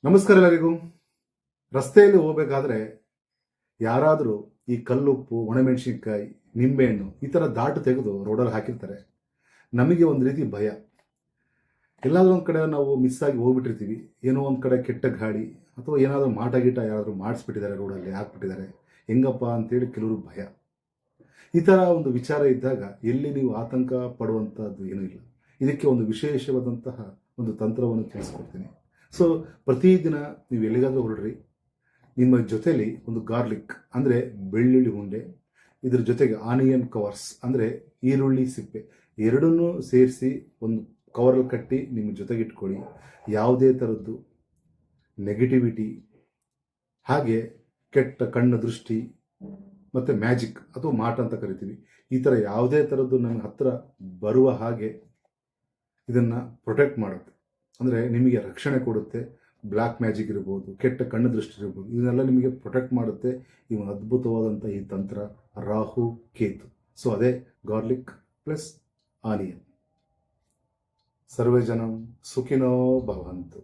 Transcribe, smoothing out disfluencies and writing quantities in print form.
ನಮಸ್ಕಾರ ಎಲ್ಲರಿಗೂ. ರಸ್ತೆಯಲ್ಲಿ ಹೋಗಬೇಕಾದ್ರೆ ಯಾರಾದರೂ ಈ ಕಲ್ಲುಪ್ಪು, ಒಣಮೆಣಸಿನ್ಕಾಯಿ, ನಿಂಬೆಹಣ್ಣು ಈ ಥರ ದಾಟು ತೆಗೆದು ರೋಡಲ್ಲಿ ಹಾಕಿರ್ತಾರೆ. ನಮಗೆ ಒಂದು ರೀತಿ ಭಯ. ಎಲ್ಲಾದರೂ ಒಂದು ಕಡೆ ನಾವು ಮಿಸ್ ಆಗಿ ಹೋಗ್ಬಿಟ್ಟಿರ್ತೀವಿ. ಏನೋ ಒಂದು ಕಡೆ ಕೆಟ್ಟ ಗಾಡಿ ಅಥವಾ ಏನಾದರೂ ಮಾಟ ಗೀಟ ಯಾರಾದರೂ ಮಾಡಿಸ್ಬಿಟ್ಟಿದ್ದಾರೆ, ರೋಡಲ್ಲಿ ಹಾಕ್ಬಿಟ್ಟಿದ್ದಾರೆ, ಹೆಂಗಪ್ಪ ಅಂತೇಳಿ ಕೆಲವರು ಭಯ. ಈ ಥರ ಒಂದು ವಿಚಾರ ಇದ್ದಾಗ ಎಲ್ಲಿ ನೀವು ಆತಂಕ ಪಡುವಂಥದ್ದು ಏನೂ ಇಲ್ಲ. ಇದಕ್ಕೆ ಒಂದು ವಿಶೇಷವಾದಂತಹ ಒಂದು ತಂತ್ರವನ್ನು ತಿಳಿಸ್ಕೊಡ್ತೀನಿ. ಸೊ ಪ್ರತಿದಿನ ನೀವು ಎಲ್ಲಿಗಾದರೂ ಹೊರಡ್ರಿ, ನಿಮ್ಮ ಜೊತೆಯಲ್ಲಿ ಒಂದು ಗಾರ್ಲಿಕ್ ಅಂದರೆ ಬೆಳ್ಳುಳ್ಳಿ ಉಂಡೆ, ಇದ್ರ ಜೊತೆಗೆ ಆನಿಯನ್ ಕವರ್ಸ್ ಅಂದರೆ ಈರುಳ್ಳಿ ಸಿಪ್ಪೆ ಎರಡನ್ನೂ ಸೇರಿಸಿ ಒಂದು ಕವರಲ್ಲಿ ಕಟ್ಟಿ ನಿಮ್ಮ ಜೊತೆಗೆ ಇಟ್ಕೊಳ್ಳಿ. ಯಾವುದೇ ಥರದ್ದು ನೆಗೆಟಿವಿಟಿ, ಹಾಗೆ ಕೆಟ್ಟ ಕಣ್ಣು ದೃಷ್ಟಿ ಮತ್ತು ಮ್ಯಾಜಿಕ್ ಅಥವಾ ಮಾಟ ಅಂತ ಕರಿತೀವಿ, ಈ ಥರ ಯಾವುದೇ ಥರದ್ದು ನನ್ನ ಹತ್ತಿರ ಬರುವ ಹಾಗೆ ಇದನ್ನು ಪ್ರೊಟೆಕ್ಟ್ ಮಾಡುತ್ತೆ. ಅಂದರೆ ನಿಮಗೆ ರಕ್ಷಣೆ ಕೊಡುತ್ತೆ. ಬ್ಲ್ಯಾಕ್ ಮ್ಯಾಜಿಕ್ ಇರ್ಬೋದು, ಕೆಟ್ಟ ಕಣ್ಣು ದೃಷ್ಟಿ ಇರ್ಬೋದು, ಇದನ್ನೆಲ್ಲ ನಿಮಗೆ ಪ್ರೊಟೆಕ್ಟ್ ಮಾಡುತ್ತೆ ಈ ಒಂದು ಅದ್ಭುತವಾದಂಥ ಈ ತಂತ್ರ, ರಾಹು ಕೇತು. ಸೊ ಅದೇ ಗಾರ್ಲಿಕ್ ಪ್ಲಸ್ ಆನಿಯನ್. ಸರ್ವೇ ಜನಂ ಸುಖಿನೋ ಭವಂತು.